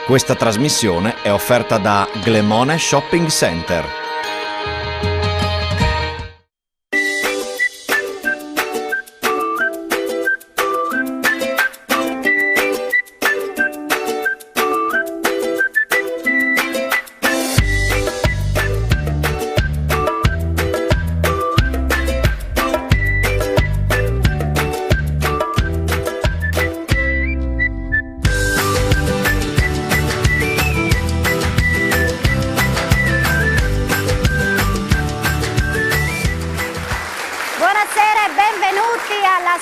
Questa trasmissione è offerta da Glemone Shopping Center.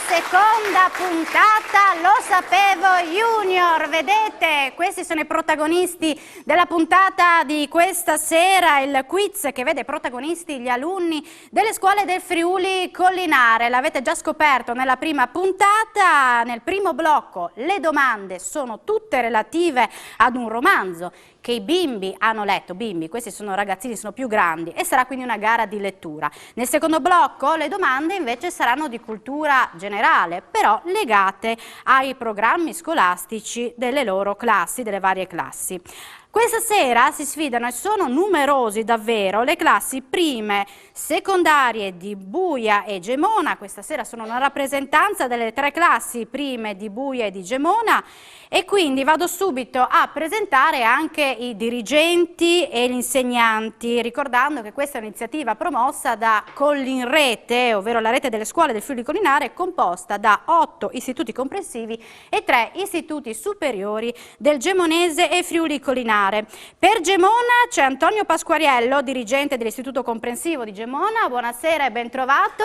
Seconda puntata, Lo Sapevo Junior. Vedete, questi sono i protagonisti della puntata di questa sera, il quiz che vede protagonisti gli alunni delle scuole del Friuli Collinare. L'avete già scoperto nella prima puntata. Nel primo blocco le domande sono tutte relative ad un romanzo che i bimbi hanno letto, questi sono ragazzini, sono più grandi, e sarà quindi una gara di lettura. Nel secondo blocco le domande invece saranno di cultura generale, però legate ai programmi scolastici delle loro classi, delle varie classi. Questa sera si sfidano, e sono numerosi davvero, le classi prime secondarie di Buia e Gemona. Questa sera sono una rappresentanza delle tre classi prime di Buia e di Gemona, e quindi vado subito a presentare anche i dirigenti e gli insegnanti, ricordando che questa è un'iniziativa promossa da Collinrete, ovvero la rete delle scuole del Friuli Collinare, composta da 8 istituti comprensivi e 3 istituti superiori del Gemonese e Friuli Collinare. Per Gemona c'è Antonio Pasquariello, dirigente dell'Istituto Comprensivo di Gemona. Buonasera e ben trovato.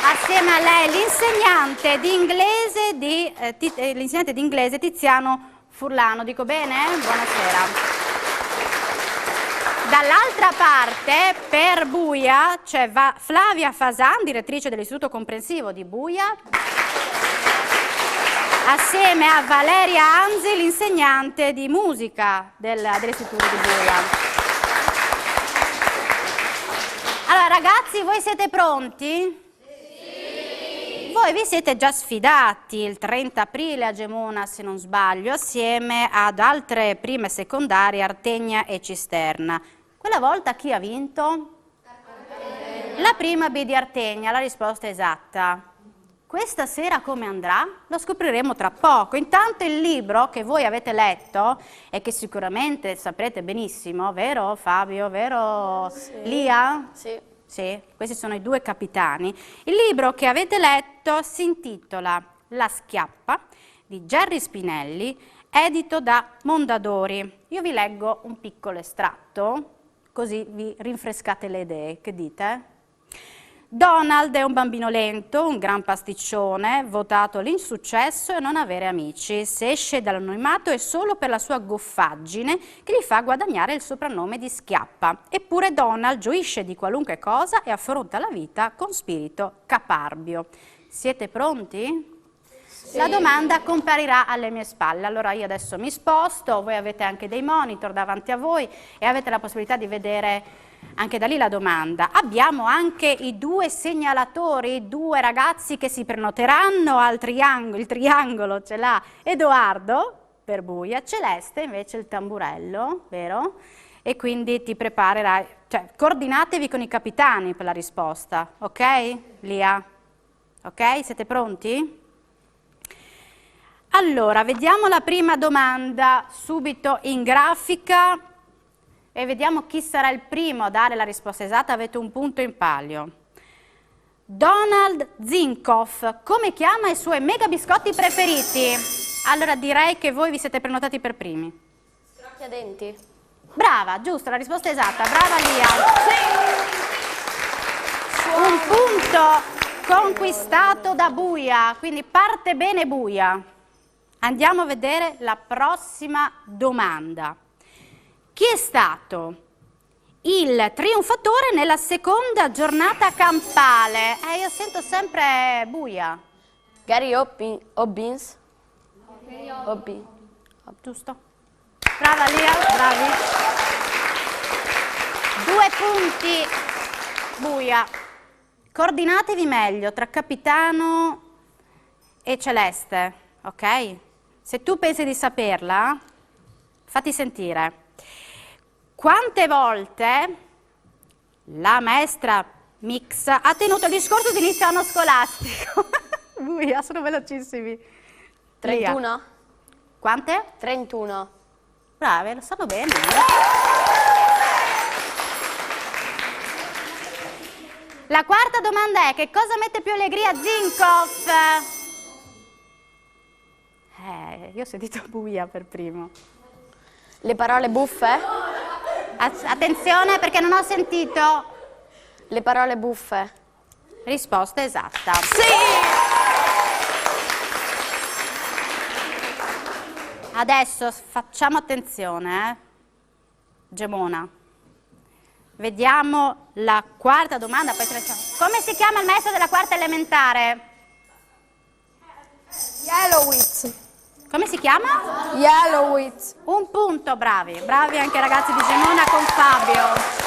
Assieme a lei l'insegnante di inglese Tiziano Furlano. Dico bene? Buonasera. Dall'altra parte, per Buia, c'è Flavia Fasan, direttrice dell'Istituto Comprensivo di Buia, assieme a Valeria Anzi, l'insegnante di musica dell'Istituto di Buia. Allora ragazzi, voi siete pronti? Sì. Voi vi siete già sfidati il 30 aprile a Gemona, se non sbaglio, assieme ad altre prime secondarie, Artegna e Cisterna. Quella volta chi ha vinto? La prima B di Artegna, la risposta è esatta. Questa sera come andrà? Lo scopriremo tra poco. Intanto il libro che voi avete letto e che sicuramente saprete benissimo, vero Fabio, vero sì. Lia? Sì. Sì, questi sono i due capitani. Il libro che avete letto si intitola La Schiappa di Gerry Spinelli, edito da Mondadori. Io vi leggo un piccolo estratto, così vi rinfrescate le idee. Che dite? Donald è un bambino lento, un gran pasticcione, votato all'insuccesso e non avere amici. Se esce dall'anonimato è solo per la sua goffaggine che gli fa guadagnare il soprannome di Schiappa. Eppure Donald gioisce di qualunque cosa e affronta la vita con spirito caparbio. Siete pronti? Sì. La domanda comparirà alle mie spalle. Allora io adesso mi sposto, voi avete anche dei monitor davanti a voi e avete la possibilità di vedere anche da lì la domanda. Abbiamo anche i due segnalatori, due ragazzi che si prenoteranno al triangolo. Il triangolo ce l'ha Edoardo per Buia, Celeste invece il tamburello, vero? E quindi ti preparerai, cioè coordinatevi con i capitani per la risposta, ok? Lia? Ok? Siete pronti? Allora, vediamo la prima domanda subito in grafica. E vediamo chi sarà il primo a dare la risposta esatta. Avete un punto in palio. Donald Zinkoff, come chiama i suoi mega biscotti preferiti? Allora direi che voi vi siete prenotati per primi. Scrocchiadenti. Brava, giusto, la risposta esatta. Brava Lia. Sì. Un punto conquistato da Buia, quindi parte bene Buia. Andiamo a vedere la prossima domanda. Chi è stato il trionfatore nella seconda giornata campale? Io sento sempre Buia. Gary Hobbins. Giusto? Brava Lia, bravi. 2 punti Buia. Coordinatevi meglio tra Capitano e Celeste, ok? se tu pensi di saperla, fatti sentire. Quante volte la maestra Mix ha tenuto il discorso di inizio anno scolastico? Buia, sono velocissimi. 31? Quante? 31. Brave, lo sanno bene. La quarta domanda è: che cosa mette più allegria a Zinkoff? Io ho sentito Buia per primo. Le parole buffe? Attenzione perché non ho sentito. Le parole buffe. Risposta esatta. Sì! Adesso facciamo attenzione, Gemona. Vediamo la quarta domanda, poi ce la facciamo. Come si chiama il maestro della quarta elementare? Yellowitz. Come si chiama? Yellowitz. Un punto, bravi. Bravi anche i ragazzi di Gemona con Fabio.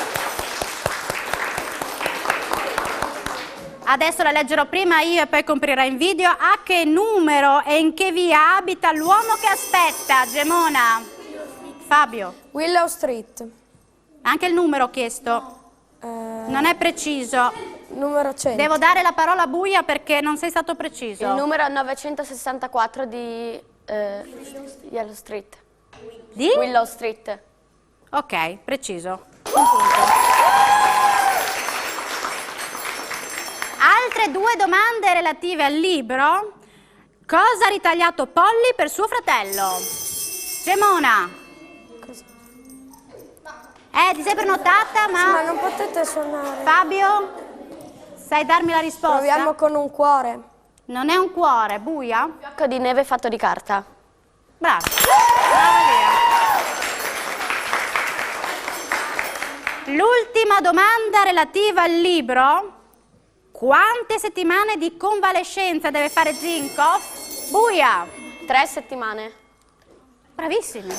Adesso la leggerò prima io e poi comparirà in video. A che numero e in che via abita l'uomo che aspetta? Gemona. Fabio. Willow Street. Anche il numero ho chiesto. Non è preciso. Numero 100. Devo dare la parola a Buia perché non sei stato preciso. Il numero 964 di Yellow Street. Di? Willow Street. Ok, preciso. Un punto. Altre due domande relative al libro. Cosa ha ritagliato Polly per suo fratello? Gemona. Ti sei prenotata, Ma non potete suonare. Fabio, sai darmi la risposta? Proviamo con un cuore. Non è un cuore, Buia? Fiocco di neve fatto di carta. Bravo. Brava Lea. L'ultima domanda relativa al libro. Quante settimane di convalescenza deve fare Zinkoff? Buia. 3 settimane. Bravissimi.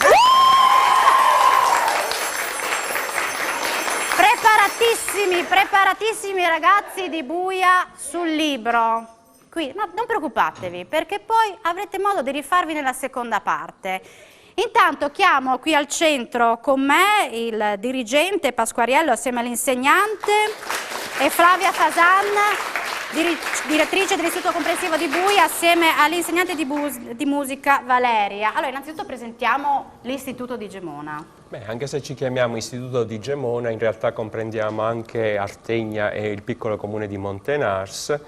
Preparatissimi ragazzi di Buia sul libro. Qui, no, non preoccupatevi perché poi avrete modo di rifarvi nella seconda parte. Intanto chiamo qui al centro con me il dirigente Pasquariello assieme all'insegnante e Flavia Fasan, direttrice dell'Istituto Comprensivo di Buia assieme all'insegnante di musica Valeria. Allora, innanzitutto presentiamo l'Istituto di Gemona. Beh, anche se ci chiamiamo Istituto di Gemona, in realtà comprendiamo anche Artegna e il piccolo comune di Montenars.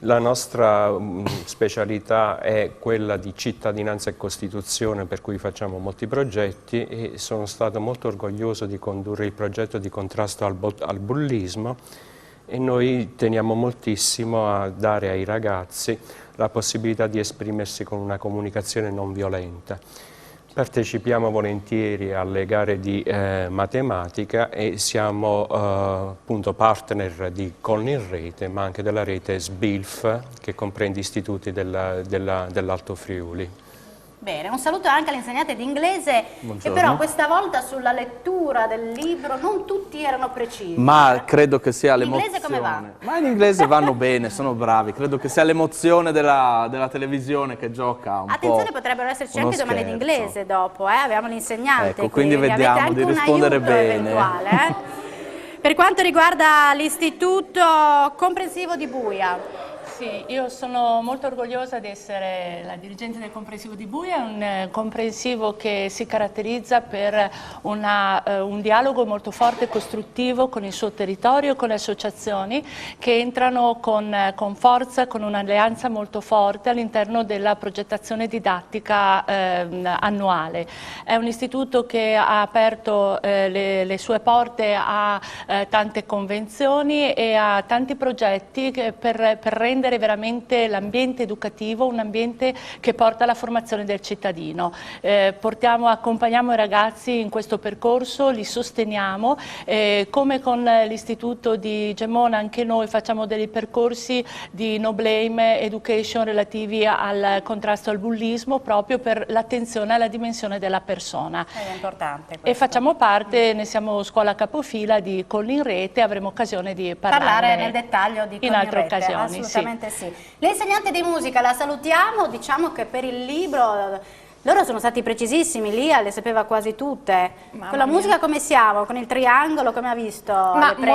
La nostra specialità è quella di cittadinanza e Costituzione, per cui facciamo molti progetti e sono stato molto orgoglioso di condurre il progetto di contrasto al bullismo e noi teniamo moltissimo a dare ai ragazzi la possibilità di esprimersi con una comunicazione non violenta. Partecipiamo volentieri alle gare di matematica e siamo appunto partner di Collinrete, ma anche della rete SBILF, che comprende istituti dell'Alto Friuli. Bene, un saluto anche all'insegnante di inglese, che però questa volta sulla lettura del libro non tutti erano precisi. Ma credo che sia l'emozione. In inglese come va? Ma in inglese vanno bene, sono bravi. Credo che sia l'emozione della televisione che gioca un Attenzione, po'. potrebbero esserci uno anche domande di scherzo. inglese dopo, abbiamo l'insegnante. Ecco, quindi vediamo avete anche di rispondere un aiuto bene. eventuale, Per quanto riguarda l'Istituto Comprensivo di Buia. Sì, io sono molto orgogliosa di essere la dirigente del comprensivo di Buia, un comprensivo che si caratterizza per un dialogo molto forte e costruttivo con il suo territorio e con le associazioni che entrano con forza, con un'alleanza molto forte all'interno della progettazione didattica annuale. È un istituto che ha aperto le sue porte a tante convenzioni e a tanti progetti per rendere veramente l'ambiente educativo un ambiente che porta alla formazione del cittadino. Accompagniamo i ragazzi in questo percorso, li sosteniamo, come con l'Istituto di Gemona anche noi facciamo dei percorsi di no blame education relativi al contrasto al bullismo proprio per l'attenzione alla dimensione della persona. È importante questo. E facciamo parte, ne siamo scuola capofila di Collinrete, avremo occasione di Parlare parlarne nel dettaglio di in altre Collinrete, occasioni. assolutamente assolutamente sì. L'insegnante di musica la salutiamo, diciamo che per il libro loro sono stati precisissimi, Lia le sapeva quasi tutte. Mamma Con la musica mia. come siamo? Con il triangolo come ha visto? Ma le prese?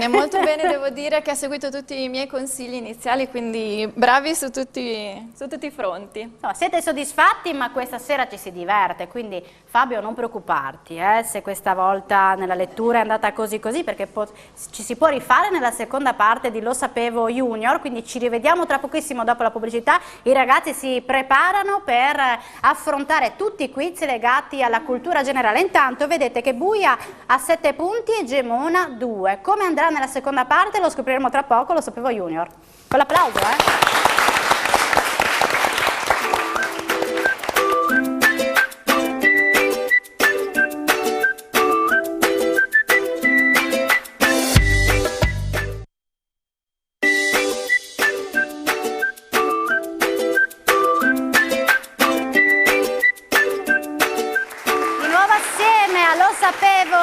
molto bene, devo dire che ha seguito tutti i miei consigli iniziali, quindi bravi su tutti i fronti. No, siete soddisfatti, ma questa sera ci si diverte, quindi Fabio non preoccuparti se questa volta nella lettura è andata così perché ci si può rifare nella seconda parte di Lo Sapevo Junior, quindi ci rivediamo tra pochissimo dopo la pubblicità. I ragazzi si preparano per affrontare tutti i quiz legati alla cultura generale. Intanto vedete che Buia ha 7 punti e Gemona 2. Come andrà nella seconda parte lo scopriremo tra poco, Lo Sapevo Junior. Con l'applauso,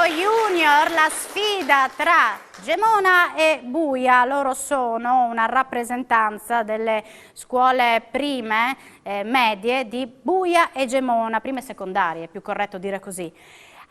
Junior, la sfida tra Gemona e Buia. Loro sono una rappresentanza delle scuole prime, medie di Buia e Gemona, prime e secondarie, è più corretto dire così.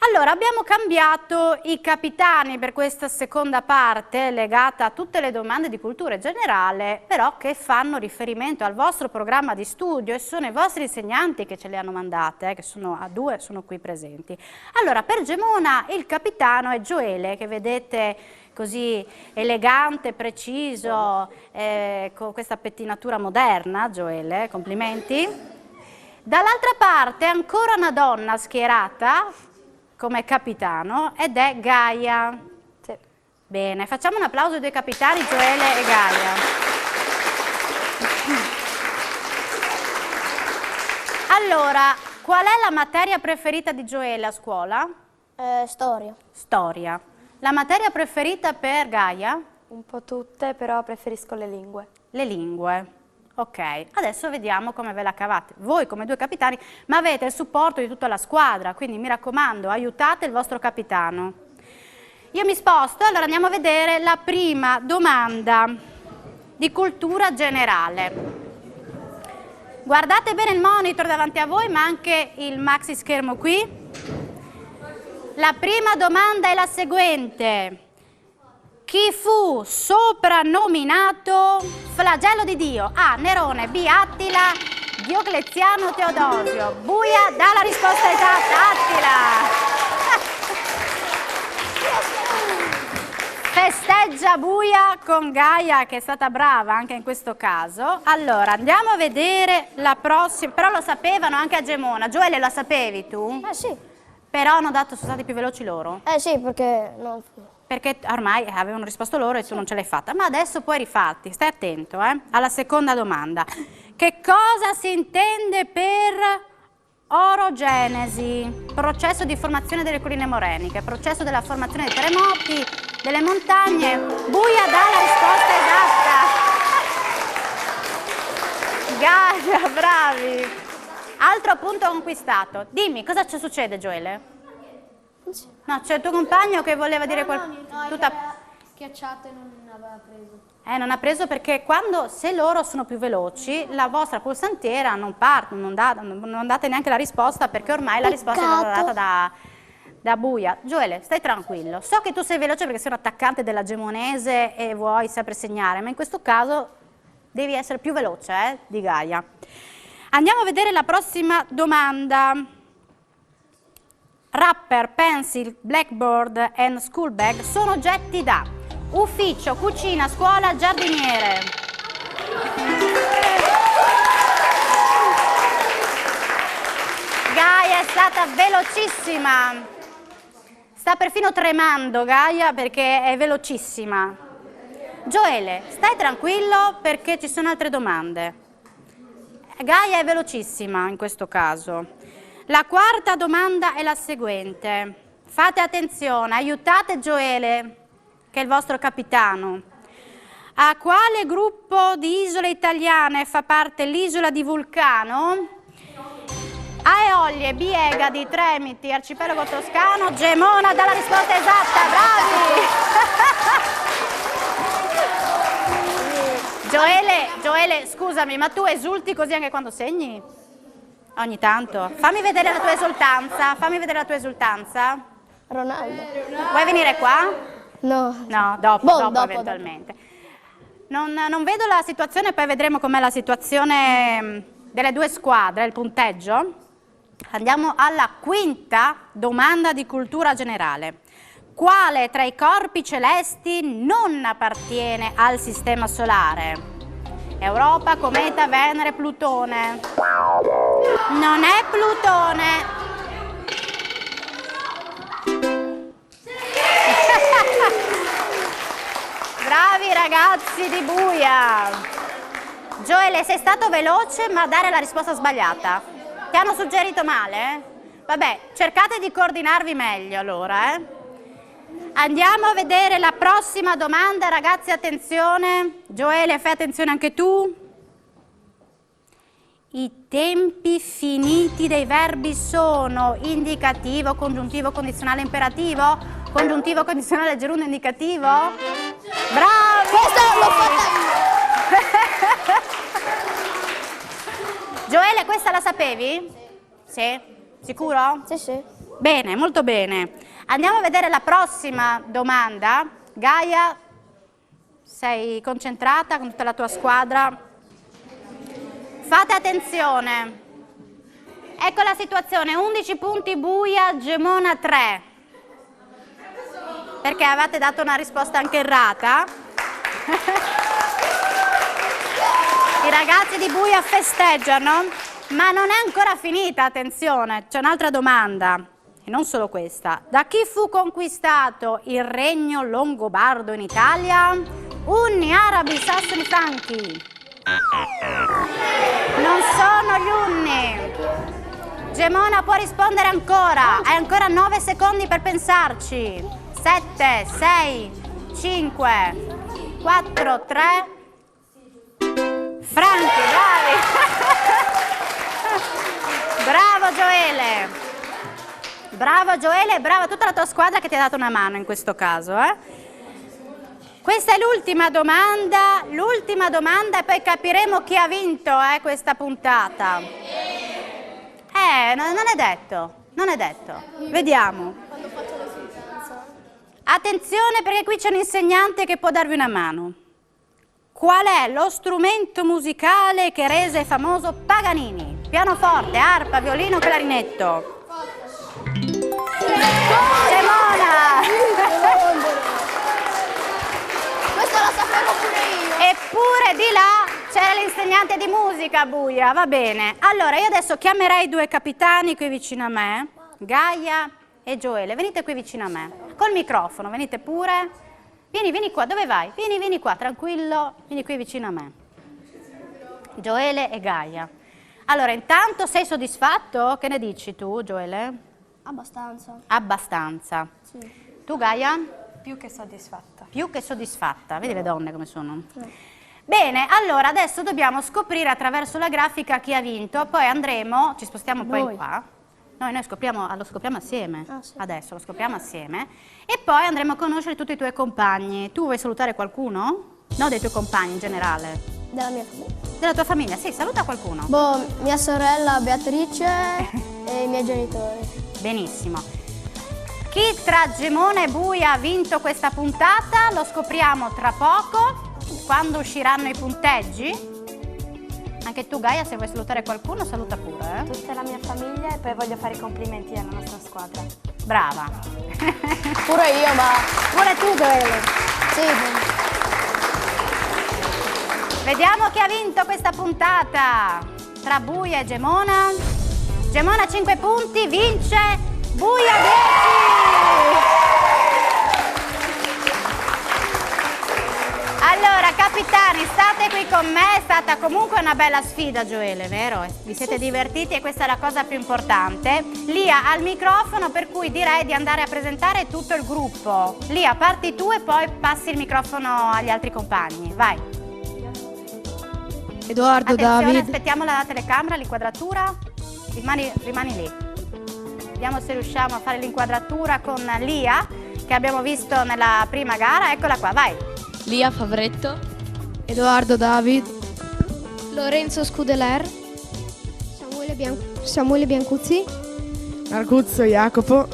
Allora, abbiamo cambiato i capitani per questa seconda parte legata a tutte le domande di cultura generale, però che fanno riferimento al vostro programma di studio e sono i vostri insegnanti che ce le hanno mandate, che sono a 2, sono qui presenti. Allora, per Gemona il capitano è Gioele, che vedete così elegante, preciso, con questa pettinatura moderna, Gioele, complimenti. Dall'altra parte ancora una donna schierata come capitano ed è Gaia. Sì. Bene, facciamo un applauso ai due capitani, Gioele e Gaia. Allora, qual è la materia preferita di Gioele a scuola? Storia. Storia. La materia preferita per Gaia? Un po' tutte, però preferisco le lingue. Le lingue. Ok, adesso vediamo come ve la cavate. Voi come due capitani, ma avete il supporto di tutta la squadra, quindi mi raccomando, aiutate il vostro capitano. Io mi sposto, allora andiamo a vedere la prima domanda di cultura generale. Guardate bene il monitor davanti a voi, ma anche il maxi schermo qui. La prima domanda è la seguente. Chi fu soprannominato flagello di Dio? A. Nerone, B. Attila, Diocleziano, Teodosio. Buia dà la risposta esatta, Attila. Festeggia Buia con Gaia, che è stata brava anche in questo caso. Allora, andiamo a vedere la prossima. Però lo sapevano anche a Gemona. Gioele, lo sapevi tu? Sì. Però hanno dato, sono stati più veloci loro? Sì, perché non... Perché ormai avevano risposto loro e tu non ce l'hai fatta. Ma adesso puoi rifarti, stai attento alla seconda domanda. Che cosa si intende per orogenesi? Processo di formazione delle colline moreniche, processo della formazione dei terremoti, delle montagne. Buia dà la risposta esatta. Gaia, bravi. Altro punto conquistato. Dimmi, cosa ci succede, Gioele? No, c'è il tuo compagno che voleva dire qualcosa. Schiacciato e non aveva preso. Non ha preso perché se loro sono più veloci, la vostra pulsantiera non parte, non date neanche la risposta perché ormai la risposta è stata data da Buia. Gioele, stai tranquillo. So che tu sei veloce perché sei un attaccante della Gemonese e vuoi sempre segnare, ma in questo caso devi essere più veloce di Gaia. Andiamo a vedere la prossima domanda. Wrapper, pencil, blackboard e school bag sono oggetti da ufficio, cucina, scuola, giardiniere. Gaia è stata velocissima. Sta perfino tremando Gaia perché è velocissima. Gioele, stai tranquillo perché ci sono altre domande. Gaia è velocissima in questo caso. La quarta domanda è la seguente. Fate attenzione, aiutate Gioele, che è il vostro capitano. A quale gruppo di isole italiane fa parte l'isola di Vulcano? A. Eolie, B. Egadi, Tremiti, Arcipelago Toscano, Gemona dà la risposta esatta, bravi! Gioele, scusami, ma tu esulti così anche quando segni? Ogni tanto. Fammi vedere la tua esultanza. Ronaldo. Vuoi venire qua? No. No, dopo eventualmente. Non vedo la situazione, poi vedremo com'è la situazione delle due squadre, il punteggio. Andiamo alla quinta domanda di cultura generale. Quale tra i corpi celesti non appartiene al Sistema Solare? Europa, cometa, Venere, Plutone. Non è Plutone. Bravi ragazzi di Buia. Gioele, sei stato veloce ma a dare la risposta sbagliata. Ti hanno suggerito male? Vabbè, cercate di coordinarvi meglio allora, Andiamo a vedere la prossima domanda, ragazzi, attenzione. Gioele, fai attenzione anche tu. I tempi finiti dei verbi sono indicativo, congiuntivo, condizionale, imperativo? Congiuntivo, condizionale, gerundio, indicativo? Bravo! Questo l'ho fatta io. Gioele, questa la sapevi? Sì? Sicuro? Sì. Bene, molto bene. Andiamo a vedere la prossima domanda. Gaia, sei concentrata con tutta la tua squadra? Fate attenzione. Ecco la situazione, 11 punti Buia, Gemona 3. Perché avete dato una risposta anche errata. I ragazzi di Buia festeggiano, ma non è ancora finita, attenzione, c'è un'altra domanda, e non solo questa. Da chi fu conquistato il regno longobardo in Italia? Unni, arabi, sassoni, franchi. Non sono gli Unni. Gemona può rispondere ancora, hai ancora 9 secondi per pensarci. 7, 6, 5, 4, 3... Franchi, bravi! Bravo Gioele! Bravo Gioele e brava tutta la tua squadra che ti ha dato una mano in questo caso. Questa è l'ultima domanda e poi capiremo chi ha vinto questa puntata. Non è detto. Vediamo. Attenzione perché qui c'è un insegnante che può darvi una mano. Qual è lo strumento musicale che rese famoso Paganini? Pianoforte, arpa, violino, clarinetto. Gemona! Questa la sapevo pure io. Eppure di là c'era l'insegnante di musica, Buia, va bene. Allora io adesso chiamerei 2 capitani qui vicino a me, Gaia e Gioele. Venite qui vicino a me, col microfono, venite pure. Vieni qua, dove vai? Vieni qua, tranquillo, vieni qui vicino a me. Gioele e Gaia. Allora, intanto sei soddisfatto? Che ne dici tu, Gioele? Abbastanza. Abbastanza. Sì. Tu, Gaia? Più che soddisfatta. Più che soddisfatta. Vedi le donne come sono? Sì. Bene, allora adesso dobbiamo scoprire attraverso la grafica chi ha vinto, poi andremo, ci spostiamo poi qua. Noi lo scopriamo assieme, sì. Adesso lo scopriamo assieme e poi andremo a conoscere tutti i tuoi compagni. Tu vuoi salutare qualcuno? No, dei tuoi compagni in generale. Della mia famiglia. Della tua famiglia, sì, saluta qualcuno. Mia sorella Beatrice e i miei genitori. Benissimo. Chi tra Gemona e Buia ha vinto questa puntata lo scopriamo tra poco, quando usciranno i punteggi. Anche tu, Gaia, se vuoi salutare qualcuno, saluta pure. Tutta la mia famiglia e poi voglio fare i complimenti alla nostra squadra. Brava. Pure io, ma... Pure tu, Gioele. Sì. Vediamo chi ha vinto questa puntata. Tra Buia e Gemona. Gemona 5 punti, vince Buia 10. Allora, capitani, state qui con me, è stata comunque una bella sfida, Gioele, vero? Vi siete divertiti e questa è la cosa più importante. Lia al microfono, per cui direi di andare a presentare tutto il gruppo. Lia, parti tu e poi passi il microfono agli altri compagni, vai. Edoardo, Attenzione, David. aspettiamo la telecamera, l'inquadratura. Rimani lì. Vediamo se riusciamo a fare l'inquadratura con Lia, che abbiamo visto nella prima gara. Eccola qua, vai. Lia Favretto. Edoardo David, Lorenzo Scudeler, Samuele Biancuzzi, Marcuzzo Jacopo,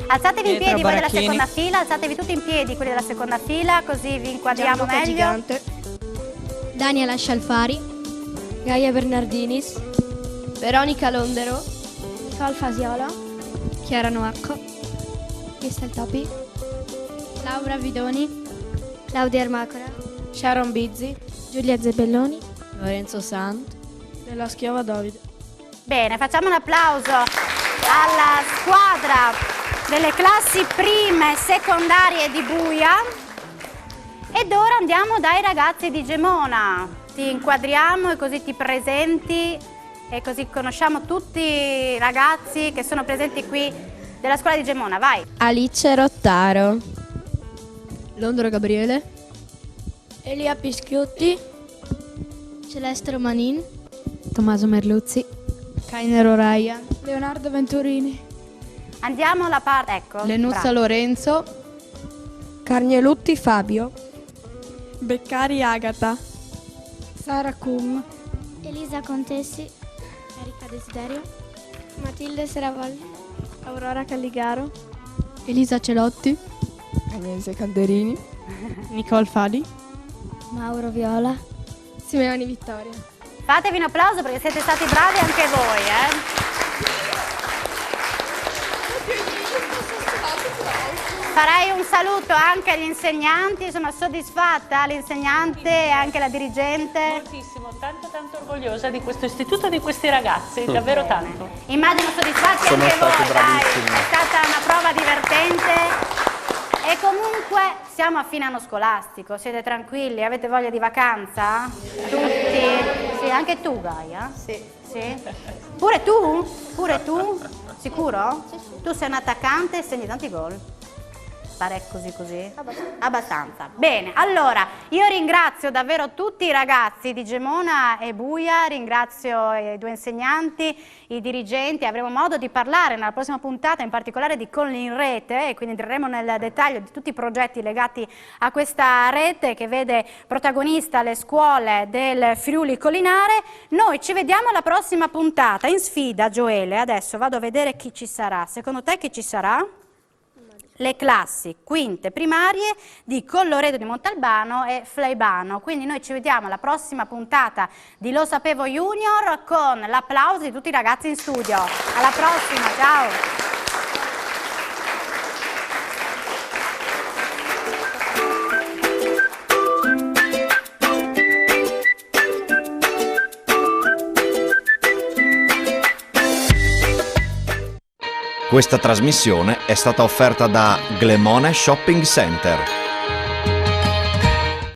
Alzatevi in Pietro piedi voi della Baracchini. seconda fila, alzatevi tutti in piedi quelli della seconda fila, così vi inquadriamo Gianluca meglio. Gigante, Daniela Scialfari, Gaia Bernardinis, Veronica Londero, Nicole Fasiola, Chiara Noacco, Cristel Topi, Laura Vidoni, Claudia Ermacora, Sharon Bizzi, Giulia Zebelloni, Lorenzo Sant, della Schiava Davide. Bene, facciamo un applauso alla squadra delle classi prime e secondarie di Buia. Ed ora andiamo dai ragazzi di Gemona. Ti inquadriamo e così ti presenti e così conosciamo tutti i ragazzi che sono presenti qui della scuola di Gemona. Vai! Alice Rottaro, Londra Gabriele, Elia Pischiotti, Celeste Romanin, Tommaso Merluzzi, Cainero Ryan, Leonardo Venturini, Andiamo alla parte, ecco. Lenuzza bravo. Lorenzo, Carnielutti Fabio, Beccari Agata, Sara Cum, Elisa Contessi, Erika Desiderio, Matilde Seravalli, Aurora Calligaro, Elisa Celotti, Agnese Calderini, Nicole Fadi, Mauro Viola, Simeoni Vittoria. Fatevi un applauso perché siete stati bravi anche voi, Farei un saluto anche agli insegnanti, sono soddisfatta, l'insegnante e anche la dirigente. Moltissimo, tanto orgogliosa di questo istituto e di questi ragazzi, davvero tanto. Immagino soddisfatti Sono anche voi, stati dai, bravissimi. è stata una prova divertente. E comunque siamo a fine anno scolastico, siete tranquilli, avete voglia di vacanza? Tutti? Sì, anche tu Gaia? Sì. Sì? Pure tu? Pure tu? Sicuro? Tu sei un attaccante e segni tanti gol? Pare così? Abbastanza. Bene, allora io ringrazio davvero tutti i ragazzi di Gemona e Buia, ringrazio i due insegnanti, i dirigenti, avremo modo di parlare nella prossima puntata in particolare di Colli in Rete e quindi entreremo nel dettaglio di tutti i progetti legati a questa rete che vede protagonista le scuole del Friuli Collinare. Noi ci vediamo alla prossima puntata in sfida, Gioele, adesso vado a vedere chi ci sarà. Secondo te chi ci sarà? Le classi quinte primarie di Colloredo di Montalbano e Flaibano. Quindi noi ci vediamo alla prossima puntata di Lo Sapevo Junior con l'applauso di tutti i ragazzi in studio. Alla prossima, ciao! Questa trasmissione è stata offerta da Glemone Shopping Center.